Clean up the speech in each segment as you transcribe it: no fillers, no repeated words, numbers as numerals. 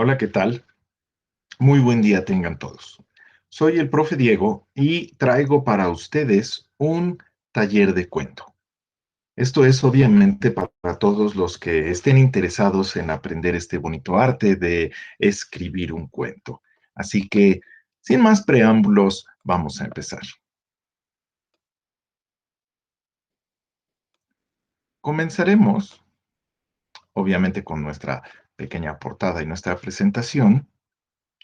Hola, ¿qué tal? Muy buen día tengan todos. Soy el profe Diego y traigo para ustedes un taller de cuento. Esto es obviamente para todos los que estén interesados en aprender este bonito arte de escribir un cuento. Así que, sin más preámbulos, vamos a empezar. Comenzaremos, obviamente, con nuestra pequeña portada y nuestra presentación.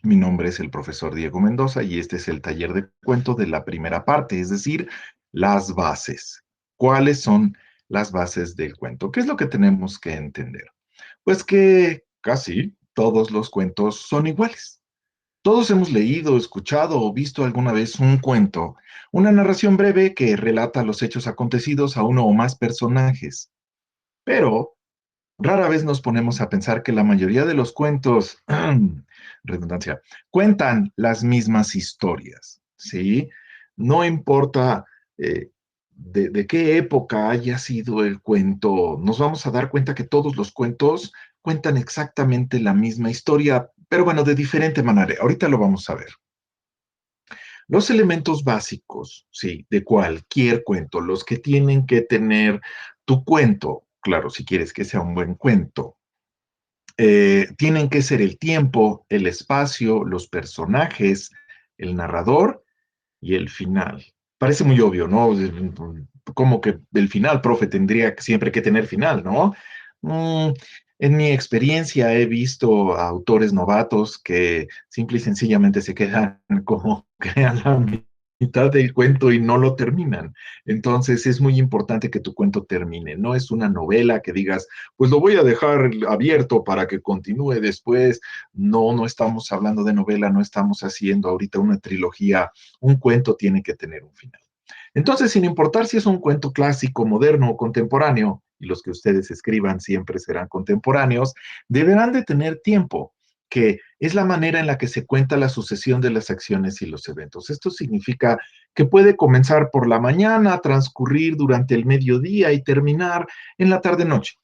Mi nombre es el profesor Diego Mendoza y este es el taller de cuento de la primera parte, es decir, las bases. ¿Cuáles son las bases del cuento? ¿Qué es lo que tenemos que entender? Pues que casi todos los cuentos son iguales. Todos hemos leído, escuchado o visto alguna vez un cuento, una narración breve que relata los hechos acontecidos a uno o más personajes. Pero rara vez nos ponemos a pensar que la mayoría de los cuentos, redundancia, cuentan las mismas historias, ¿sí? No importa de qué época haya sido el cuento, nos vamos a dar cuenta que todos los cuentos cuentan exactamente la misma historia, pero bueno, de diferente manera. Ahorita lo vamos a ver. Los elementos básicos, sí, de cualquier cuento, los que tienen que tener tu cuento, claro, si quieres que sea un buen cuento, tienen que ser el tiempo, el espacio, los personajes, el narrador y el final. Parece muy obvio, ¿no? Como que el final, profe, tendría siempre que tener final, ¿no? Mm, en mi experiencia he visto a autores novatos que simple y sencillamente se quedan como que a la mitad del cuento y no lo terminan. Entonces es muy importante que tu cuento termine. No es una novela que digas, pues lo voy a dejar abierto para que continúe después. No, no estamos hablando de novela, no estamos haciendo ahorita una trilogía. Un cuento tiene que tener un final. Entonces, sin importar si es un cuento clásico, moderno o contemporáneo, y los que ustedes escriban siempre serán contemporáneos, deberán de tener tiempo, que es la manera en la que se cuenta la sucesión de las acciones y los eventos. Esto significa que puede comenzar por la mañana, transcurrir durante el mediodía y terminar en la tarde-noche.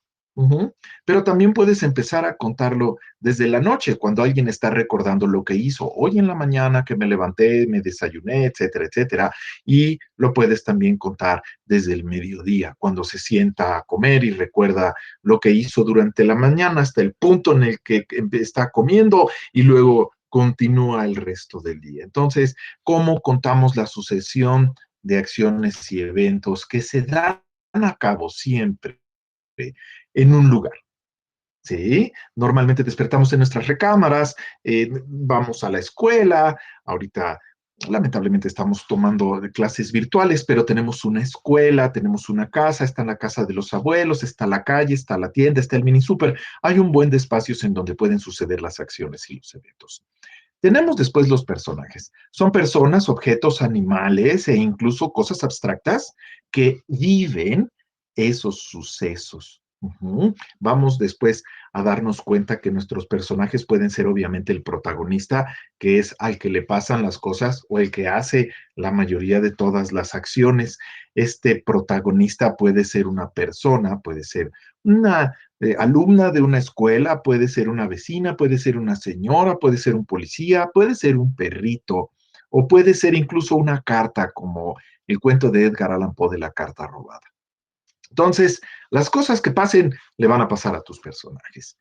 Pero también puedes empezar a contarlo desde la noche, cuando alguien está recordando lo que hizo hoy en la mañana, que me levanté, me desayuné, etcétera, etcétera. Y lo puedes también contar desde el mediodía, cuando se sienta a comer y recuerda lo que hizo durante la mañana hasta el punto en el que está comiendo y luego continúa el resto del día. Entonces, ¿cómo contamos la sucesión de acciones y eventos que se dan a cabo siempre en un lugar? Sí, normalmente despertamos en nuestras recámaras, vamos a la escuela, ahorita lamentablemente estamos tomando clases virtuales, pero tenemos una escuela, tenemos una casa, está la casa de los abuelos, está la calle, está la tienda, está el mini súper, hay un buen de espacios en donde pueden suceder las acciones y los eventos. Tenemos después los personajes. Son personas, objetos, animales e incluso cosas abstractas que viven esos sucesos. Vamos después a darnos cuenta que nuestros personajes pueden ser obviamente el protagonista, que es al que le pasan las cosas o el que hace la mayoría de todas las acciones. Este protagonista puede ser una persona, puede ser una alumna de una escuela, puede ser una vecina, puede ser una señora, puede ser un policía, puede ser un perrito, o puede ser incluso una carta, como el cuento de Edgar Allan Poe de la carta robada. Entonces, las cosas que pasen le van a pasar a tus personajes.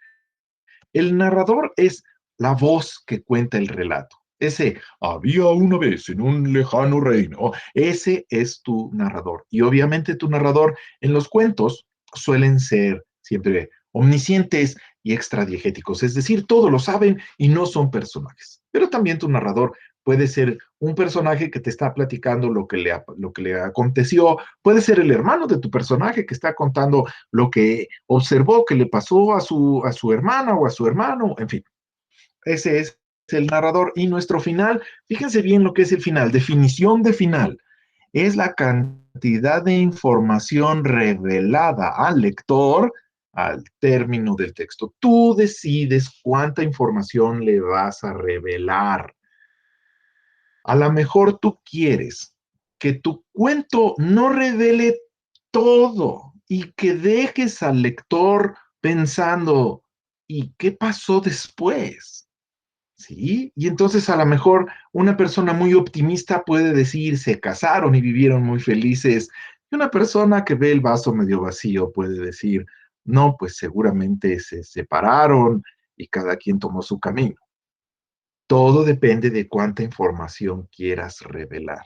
El narrador es la voz que cuenta el relato. Ese había una vez en un lejano reino. Ese es tu narrador. Y obviamente tu narrador en los cuentos suelen ser siempre omniscientes y extradiegéticos, es decir, todo lo saben y no son personajes. Pero también tu narrador puede ser un personaje que te está platicando lo que le aconteció, puede ser el hermano de tu personaje que está contando lo que observó que le pasó a su hermana o a su hermano, en fin, ese es el narrador. Y nuestro final, fíjense bien lo que es el final, definición de final, es la cantidad de información revelada al lector al término del texto. Tú decides cuánta información le vas a revelar. A lo mejor tú quieres que tu cuento no revele todo y que dejes al lector pensando, ¿y qué pasó después? ¿Sí? Y entonces a lo mejor una persona muy optimista puede decir, se casaron y vivieron muy felices. Y una persona que ve el vaso medio vacío puede decir, no, pues seguramente se separaron y cada quien tomó su camino. Todo depende de cuánta información quieras revelar,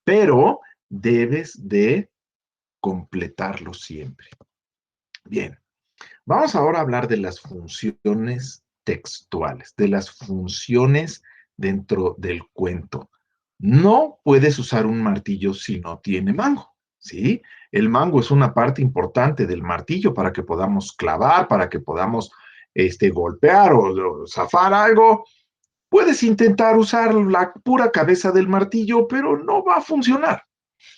pero debes de completarlo siempre. Bien, vamos ahora a hablar de las funciones textuales, de las funciones dentro del cuento. No puedes usar un martillo si no tiene mango, ¿sí? El mango es una parte importante del martillo para que podamos clavar, para que podamos golpear o zafar algo. Puedes intentar usar la pura cabeza del martillo, pero no va a funcionar.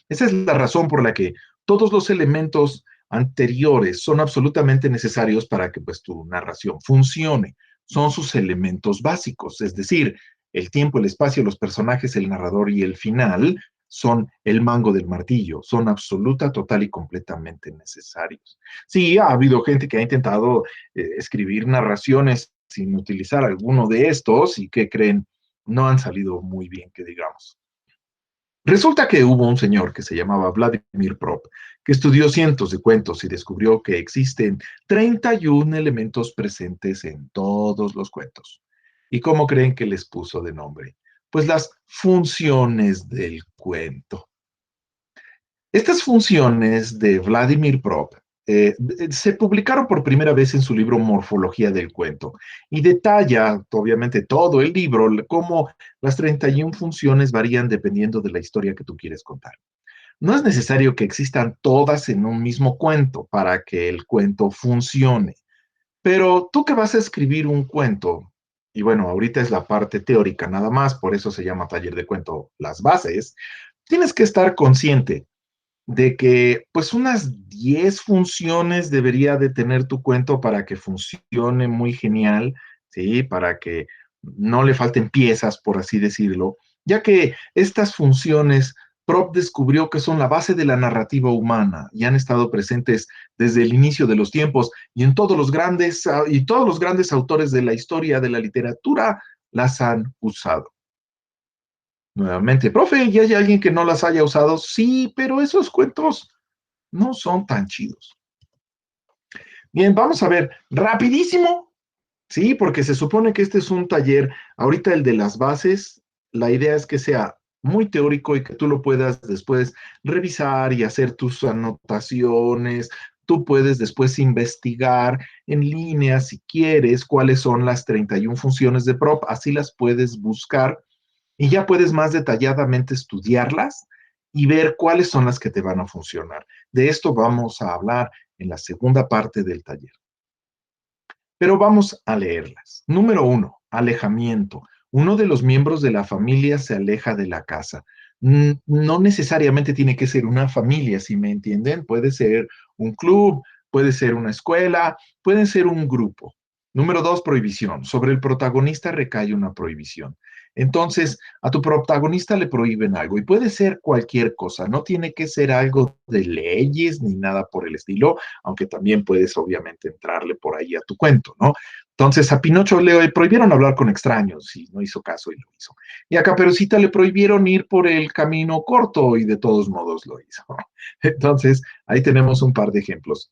Esa es la razón por la que todos los elementos anteriores son absolutamente necesarios para que pues, tu narración funcione. Son sus elementos básicos, es decir, el tiempo, el espacio, los personajes, el narrador y el final son el mango del martillo, son absoluta, total y completamente necesarios. Sí, ha habido gente que ha intentado escribir narraciones sin utilizar alguno de estos y que creen no han salido muy bien, que digamos. Resulta que hubo un señor que se llamaba Vladimir Prop, que estudió cientos de cuentos y descubrió que existen 31 elementos presentes en todos los cuentos. ¿Y cómo creen que les puso de nombre? Pues las funciones del cuento. Estas funciones de Vladimir Prop se publicaron por primera vez en su libro Morfología del Cuento y detalla, obviamente, todo el libro, cómo las 31 funciones varían dependiendo de la historia que tú quieres contar. No es necesario que existan todas en un mismo cuento para que el cuento funcione, pero tú que vas a escribir un cuento, y bueno, ahorita es la parte teórica nada más, por eso se llama taller de cuento las bases, tienes que estar consciente de que pues unas 10 funciones debería de tener tu cuento para que funcione muy genial, ¿sí? Para que no le falten piezas, por así decirlo, ya que estas funciones Prop descubrió que son la base de la narrativa humana y han estado presentes desde el inicio de los tiempos y en todos los grandes autores de la historia de la literatura las han usado. Nuevamente, profe, ¿y hay alguien que no las haya usado? Sí, pero esos cuentos no son tan chidos. Bien, vamos a ver rapidísimo, sí, porque se supone que este es un taller, ahorita el de las bases, la idea es que sea muy teórico y que tú lo puedas después revisar y hacer tus anotaciones. Tú puedes después investigar en línea si quieres cuáles son las 31 funciones de prop, así las puedes buscar y ya puedes más detalladamente estudiarlas y ver cuáles son las que te van a funcionar. De esto vamos a hablar en la segunda parte del taller. Pero vamos a leerlas. Número 1, alejamiento. Uno de los miembros de la familia se aleja de la casa. No necesariamente tiene que ser una familia, si me entienden. Puede ser un club, puede ser una escuela, puede ser un grupo. Número 2, prohibición. Sobre el protagonista recae una prohibición. Entonces, a tu protagonista le prohíben algo y puede ser cualquier cosa. No tiene que ser algo de leyes ni nada por el estilo, aunque también puedes obviamente entrarle por ahí a tu cuento, ¿no? Entonces a Pinocho le prohibieron hablar con extraños y no hizo caso y lo hizo. Y a Caperucita le prohibieron ir por el camino corto y de todos modos lo hizo. Entonces ahí tenemos un par de ejemplos.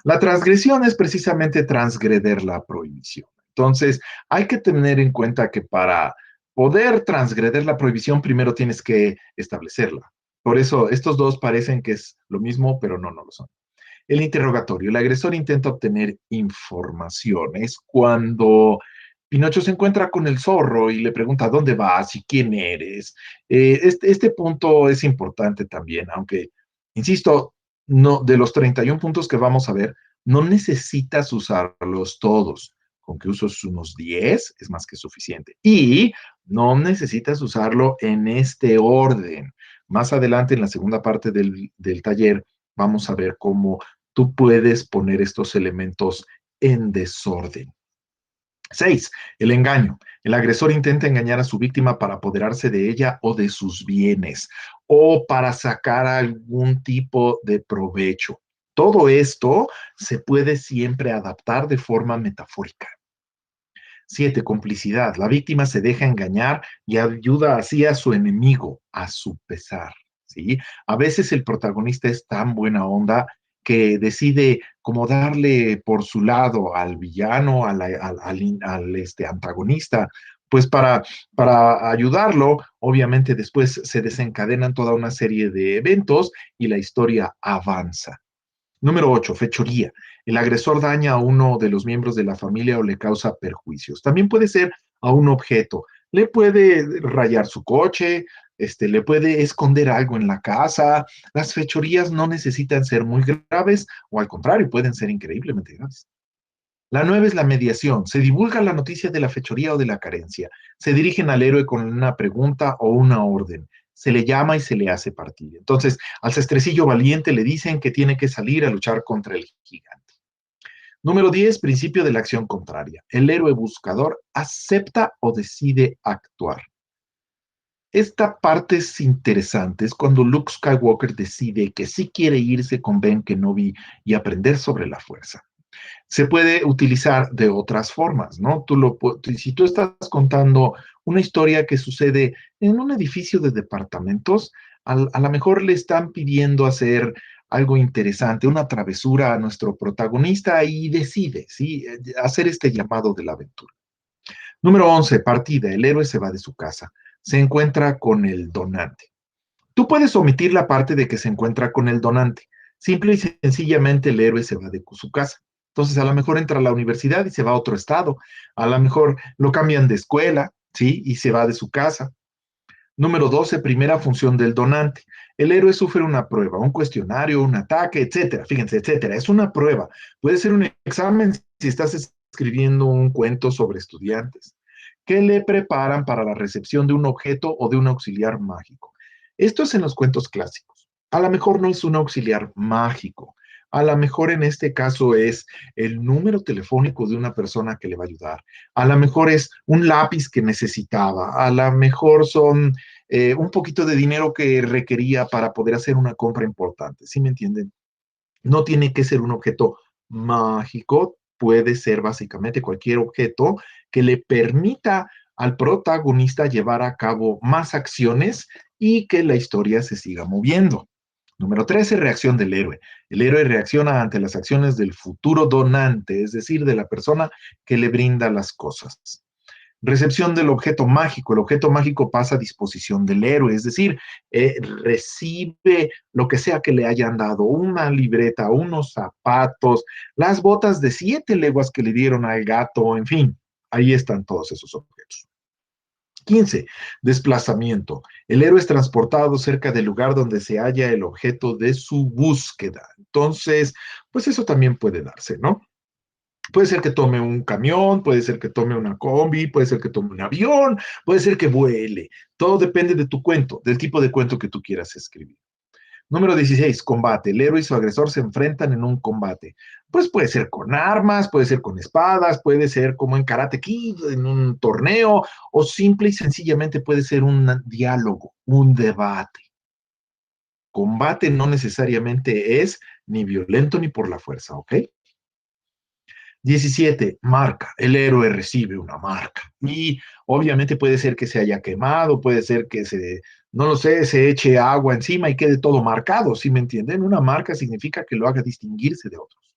La transgresión es precisamente transgreder la prohibición. Entonces hay que tener en cuenta que para poder transgreder la prohibición primero tienes que establecerla. Por eso estos dos parecen que es lo mismo, pero no lo son. El interrogatorio. El agresor intenta obtener información. Es cuando Pinocho se encuentra con el zorro y le pregunta dónde vas y quién eres. Este punto es importante también, aunque, insisto, no, de los 31 puntos que vamos a ver, no necesitas usarlos todos. Con que uses unos 10 es más que suficiente. Y no necesitas usarlo en este orden. Más adelante, en la segunda parte del taller, vamos a ver cómo tú puedes poner estos elementos en desorden. 6. El engaño. El agresor intenta engañar a su víctima para apoderarse de ella o de sus bienes o para sacar algún tipo de provecho. Todo esto se puede siempre adaptar de forma metafórica. 7, complicidad. La víctima se deja engañar y ayuda así a su enemigo, a su pesar, ¿sí? A veces el protagonista es tan buena onda que decide como darle por su lado al villano, antagonista, pues para ayudarlo, obviamente después se desencadenan toda una serie de eventos y la historia avanza. Número 8, fechoría. El agresor daña a uno de los miembros de la familia o le causa perjuicios. También puede ser a un objeto. Le puede rayar su coche, le puede esconder algo en la casa. Las fechorías no necesitan ser muy graves o al contrario, pueden ser increíblemente graves. La 9 es la mediación. Se divulga la noticia de la fechoría o de la carencia. Se dirigen al héroe con una pregunta o una orden. Se le llama y se le hace partir. Entonces, al cestrecillo valiente le dicen que tiene que salir a luchar contra el gigante. Número 10, principio de la acción contraria. El héroe buscador acepta o decide actuar. Esta parte es interesante, es cuando Luke Skywalker decide que sí quiere irse con Ben Kenobi y aprender sobre la fuerza. Se puede utilizar de otras formas, ¿no? Si tú estás contando una historia que sucede en un edificio de departamentos, a lo mejor le están pidiendo hacer algo interesante, una travesura a nuestro protagonista y decide, ¿sí? Hacer este llamado de la aventura. Número 11, partida. El héroe se va de su casa. Se encuentra con el donante. Tú puedes omitir la parte de que se encuentra con el donante. Simple y sencillamente el héroe se va de su casa. Entonces, a lo mejor entra a la universidad y se va a otro estado. A lo mejor lo cambian de escuela, ¿sí? Y se va de su casa. Número 12, primera función del donante. El héroe sufre una prueba, un cuestionario, un ataque, etcétera. Fíjense, etcétera. Es una prueba. Puede ser un examen si estás escribiendo un cuento sobre estudiantes que le preparan para la recepción de un objeto o de un auxiliar mágico. Esto es en los cuentos clásicos. A lo mejor no es un auxiliar mágico. A lo mejor en este caso es el número telefónico de una persona que le va a ayudar. A lo mejor es un lápiz que necesitaba. A lo mejor son un poquito de dinero que requería para poder hacer una compra importante. ¿Sí me entienden? No tiene que ser un objeto mágico, puede ser básicamente cualquier objeto que le permita al protagonista llevar a cabo más acciones y que la historia se siga moviendo. Número 13, reacción del héroe. El héroe reacciona ante las acciones del futuro donante, es decir, de la persona que le brinda las cosas. Recepción del objeto mágico. El objeto mágico pasa a disposición del héroe, es decir, recibe lo que sea que le hayan dado, una libreta, unos zapatos, las botas de 7 leguas que le dieron al gato, en fin, ahí están todos esos objetos. 15. Desplazamiento. El héroe es transportado cerca del lugar donde se halla el objeto de su búsqueda. Entonces, pues eso también puede darse, ¿no? Puede ser que tome un camión, puede ser que tome una combi, puede ser que tome un avión, puede ser que vuele. Todo depende de tu cuento, del tipo de cuento que tú quieras escribir. Número 16, combate. El héroe y su agresor se enfrentan en un combate. Pues puede ser con armas, puede ser con espadas, puede ser como en Karate Kid, en un torneo, o simple y sencillamente puede ser un diálogo, un debate. Combate no necesariamente es ni violento ni por la fuerza, ¿ok? 17, marca. El héroe recibe una marca. Y obviamente puede ser que se haya quemado, puede ser que no lo sé, se eche agua encima y quede todo marcado, ¿sí me entienden? Una marca significa que lo haga distinguirse de otros.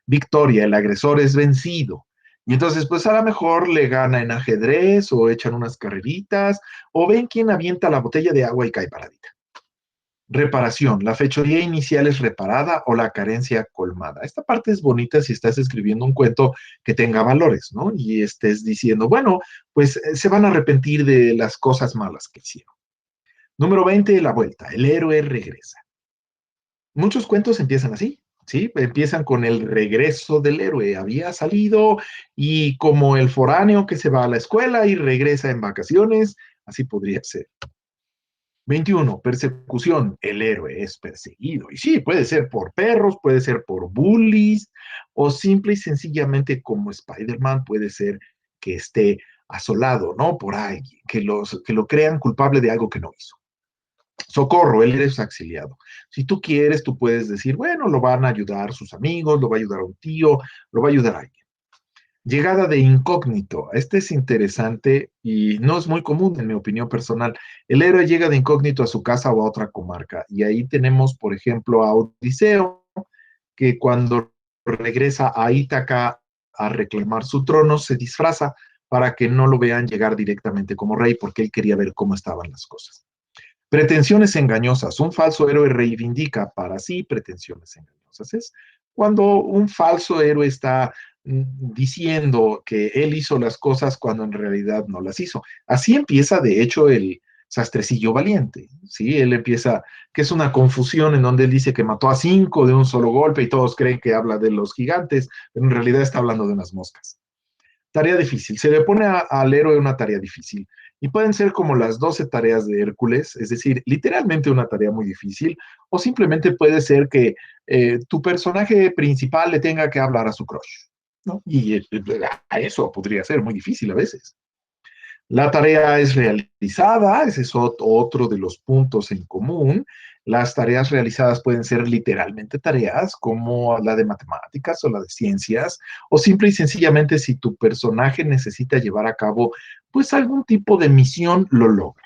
Victoria, el agresor es vencido. Y entonces, pues a lo mejor le gana en ajedrez o echan unas carreritas o ven quién avienta la botella de agua y cae paradita. Reparación. La fechoría inicial es reparada o la carencia colmada. Esta parte es bonita si estás escribiendo un cuento que tenga valores, ¿no? Y estés diciendo, bueno, pues se van a arrepentir de las cosas malas que hicieron. Número 20, la vuelta. El héroe regresa. Muchos cuentos empiezan así, ¿sí? Empiezan con el regreso del héroe. Había salido y como el foráneo que se va a la escuela y regresa en vacaciones, así podría ser. 21, persecución. El héroe es perseguido. Y sí, puede ser por perros, puede ser por bullies, o simple y sencillamente como Spider-Man puede ser que esté asolado, ¿no? Por alguien, que lo crean culpable de algo que no hizo. Socorro, él es exiliado. Si tú quieres, tú puedes decir, bueno, lo van a ayudar sus amigos, lo va a ayudar a un tío, lo va a ayudar a alguien. Llegada de incógnito. Este es interesante y no es muy común en mi opinión personal. El héroe llega de incógnito a su casa o a otra comarca. Y ahí tenemos, por ejemplo, a Odiseo, que cuando regresa a Ítaca a reclamar su trono, se disfraza para que no lo vean llegar directamente como rey, porque él quería ver cómo estaban las cosas. Pretensiones engañosas. Un falso héroe reivindica para sí pretensiones engañosas. Es cuando un falso héroe está diciendo que él hizo las cosas cuando en realidad no las hizo. Así empieza, de hecho, el sastrecillo valiente, ¿sí? Él empieza, que es una confusión en donde él dice que mató a 5 de un solo golpe y todos creen que habla de los gigantes, pero en realidad está hablando de unas moscas. Tarea difícil. Se le pone al héroe una tarea difícil. Y pueden ser como las 12 tareas de Hércules, es decir, literalmente una tarea muy difícil, o simplemente puede ser que tu personaje principal le tenga que hablar a su crush, ¿no? Y a eso podría ser muy difícil a veces. La tarea es realizada, ese es otro de los puntos en común. Las tareas realizadas pueden ser literalmente tareas como la de matemáticas o la de ciencias, o simple y sencillamente si tu personaje necesita llevar a cabo pues algún tipo de misión, lo logra.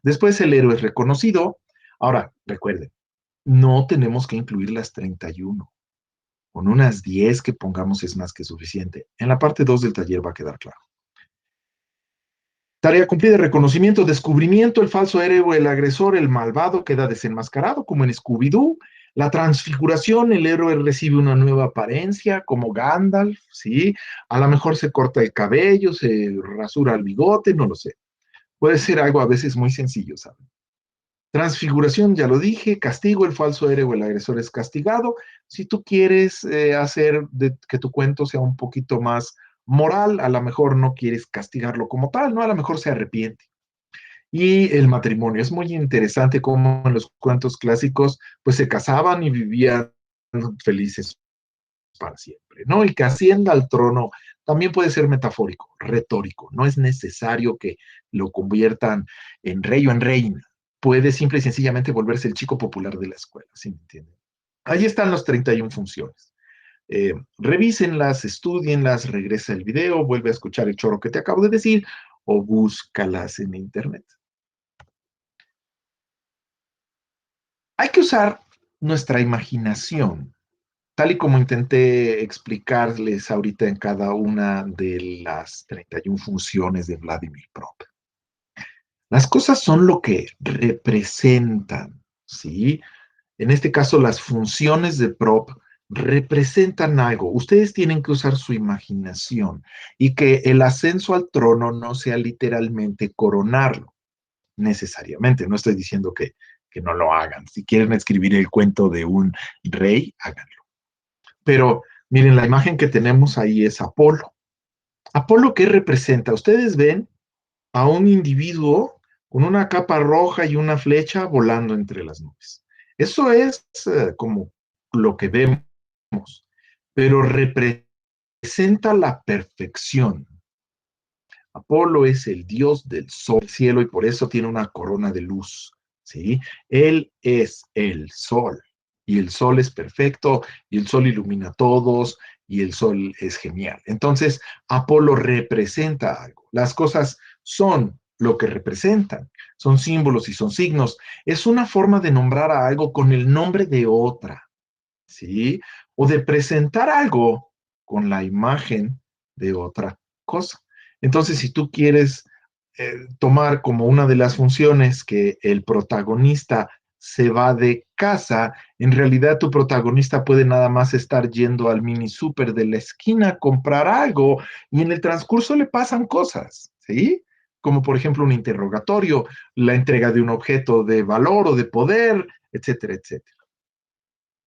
Después el héroe es reconocido. Ahora, recuerden, no tenemos que incluir las 31. Con unas 10 que pongamos es más que suficiente. En la parte 2 del taller va a quedar claro. Tarea cumplida, reconocimiento, descubrimiento, el falso héroe, el agresor, el malvado queda desenmascarado, como en Scooby-Doo. La transfiguración, el héroe recibe una nueva apariencia, como Gandalf, ¿sí? A lo mejor se corta el cabello, se rasura el bigote, no lo sé. Puede ser algo a veces muy sencillo, ¿saben? Transfiguración, ya lo dije, castigo, el falso héroe o el agresor es castigado. Si tú quieres hacer que tu cuento sea un poquito más moral, a lo mejor no quieres castigarlo como tal, ¿no? A lo mejor se arrepiente. Y el matrimonio, es muy interesante cómo en los cuentos clásicos, pues se casaban y vivían felices para siempre, ¿no? Y que ascienda al trono también puede ser metafórico, retórico, no es necesario que lo conviertan en rey o en reina, puede simple y sencillamente volverse el chico popular de la escuela, ¿sí me entienden? Ahí están las 31 funciones. Revísenlas, estudienlas, regresa el video, vuelve a escuchar el choro que te acabo de decir o búscalas en internet. Hay que usar nuestra imaginación, tal y como intenté explicarles ahorita en cada una de las 31 funciones de Vladimir Prop. Las cosas son lo que representan, ¿sí? En este caso, las funciones de Prop representan algo. Ustedes tienen que usar su imaginación y que el ascenso al trono no sea literalmente coronarlo, necesariamente. No estoy diciendo que no lo hagan. Si quieren escribir el cuento de un rey, háganlo. Pero miren, la imagen que tenemos ahí es Apolo. Apolo, ¿qué representa? Ustedes ven a un individuo con una capa roja y una flecha volando entre las nubes. Eso es como lo que vemos, pero representa la perfección. Apolo es el dios del sol, del cielo, y por eso tiene una corona de luz, ¿sí? Él es el sol, y el sol es perfecto, y el sol ilumina a todos, y el sol es genial. Entonces, Apolo representa algo. Las cosas son lo que representan, son símbolos y son signos. Es una forma de nombrar a algo con el nombre de otra, ¿sí? O de presentar algo con la imagen de otra cosa. Entonces, si tú quieres tomar como una de las funciones que el protagonista se va de casa, en realidad tu protagonista puede nada más estar yendo al mini super de la esquina a comprar algo y en el transcurso le pasan cosas, ¿sí? Como por ejemplo un interrogatorio, la entrega de un objeto de valor o de poder, etcétera, etcétera.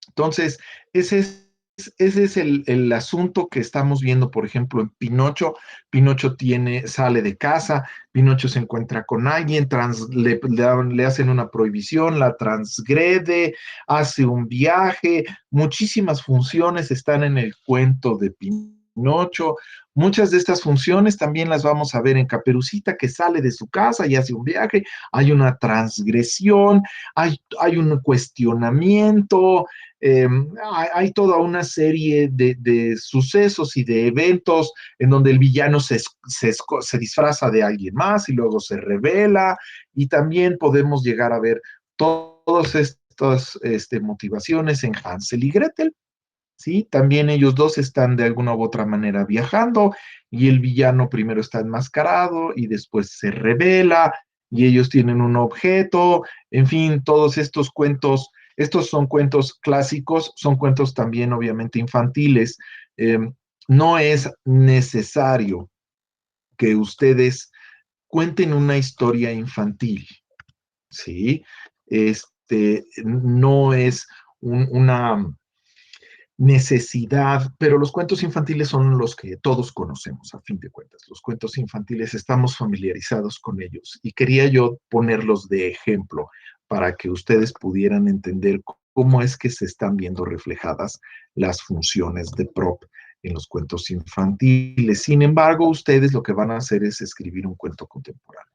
Entonces, ese es el asunto que estamos viendo, por ejemplo, en Pinocho. Pinocho sale de casa, Pinocho se encuentra con alguien, le hacen una prohibición, la transgrede, hace un viaje, muchísimas funciones están en el cuento de Pinocho. Pinocho. Muchas de estas funciones también las vamos a ver en Caperucita, que sale de su casa y hace un viaje. Hay una transgresión, hay un cuestionamiento, hay toda una serie de sucesos y de eventos en donde el villano se disfraza de alguien más y luego se revela. Y también podemos llegar a ver todas estas motivaciones en Hansel y Gretel. ¿Sí? También ellos dos están de alguna u otra manera viajando y el villano primero está enmascarado y después se revela y ellos tienen un objeto, en fin, todos estos cuentos, estos son cuentos clásicos, son cuentos también obviamente infantiles. Eh, no es necesario que ustedes cuenten una historia infantil, ¿sí? No es una necesidad, pero los cuentos infantiles son los que todos conocemos, a fin de cuentas. Los cuentos infantiles estamos familiarizados con ellos y quería yo ponerlos de ejemplo para que ustedes pudieran entender cómo es que se están viendo reflejadas las funciones de prop en los cuentos infantiles. Sin embargo, ustedes lo que van a hacer es escribir un cuento contemporáneo.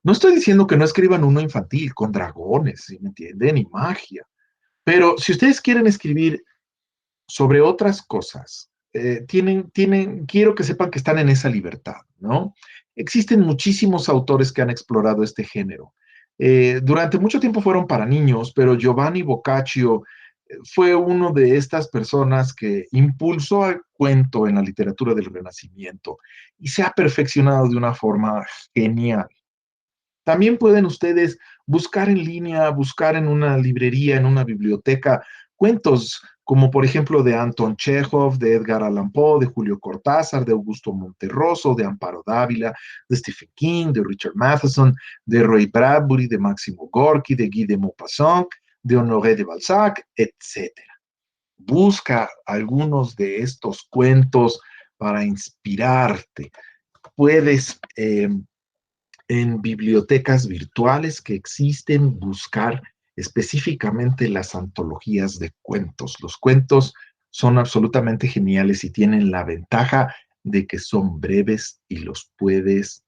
No estoy diciendo que no escriban uno infantil con dragones, ¿sí me entienden? Y magia. Pero si ustedes quieren escribir sobre otras cosas, quiero que sepan que están en esa libertad, ¿no? Existen muchísimos autores que han explorado este género. Durante mucho tiempo fueron para niños, pero Giovanni Boccaccio fue uno de estas personas que impulsó el cuento en la literatura del Renacimiento y se ha perfeccionado de una forma genial. También pueden ustedes buscar en línea, buscar en una librería, en una biblioteca, cuentos como por ejemplo de Anton Chekhov, de Edgar Allan Poe, de Julio Cortázar, de Augusto Monterroso, de Amparo Dávila, de Stephen King, de Richard Matheson, de Ray Bradbury, de Máximo Gorky, de Guy de Maupassant, de Honoré de Balzac, etcétera. Busca algunos de estos cuentos para inspirarte. Puedes en bibliotecas virtuales que existen, buscar específicamente las antologías de cuentos. Los cuentos son absolutamente geniales y tienen la ventaja de que son breves y los puedes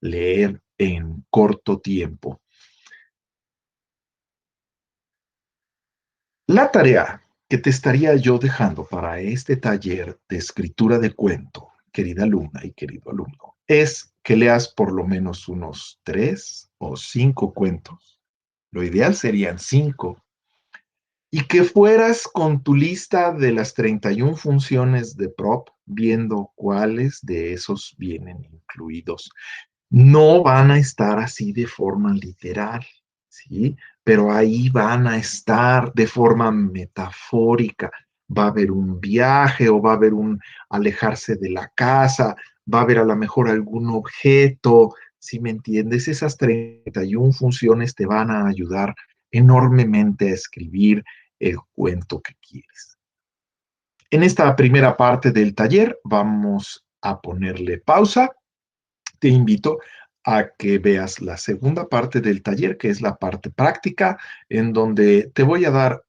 leer en corto tiempo. La tarea que te estaría yo dejando para este taller de escritura de cuento, querida alumna y querido alumno, es que leas por lo menos unos 3 o 5 cuentos. Lo ideal serían 5. Y que fueras con tu lista de las 31 funciones de prop, viendo cuáles de esos vienen incluidos. No van a estar así de forma literal, ¿sí? Pero ahí van a estar de forma metafórica. Va a haber un viaje o va a haber un alejarse de la casa, va a haber a lo mejor algún objeto, si me entiendes, esas 31 funciones te van a ayudar enormemente a escribir el cuento que quieres. En esta primera parte del taller vamos a ponerle pausa. Te invito a que veas la segunda parte del taller, que es la parte práctica, en donde te voy a dar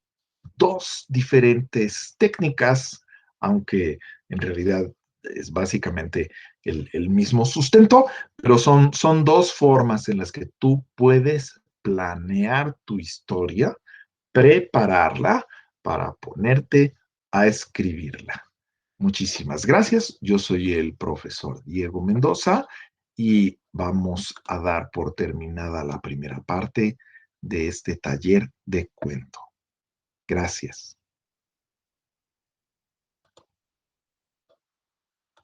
2 diferentes técnicas, aunque en realidad es básicamente el mismo sustento, pero son 2 formas en las que tú puedes planear tu historia, prepararla para ponerte a escribirla. Muchísimas gracias. Yo soy el profesor Diego Mendoza y vamos a dar por terminada la primera parte de este taller de cuento. Gracias.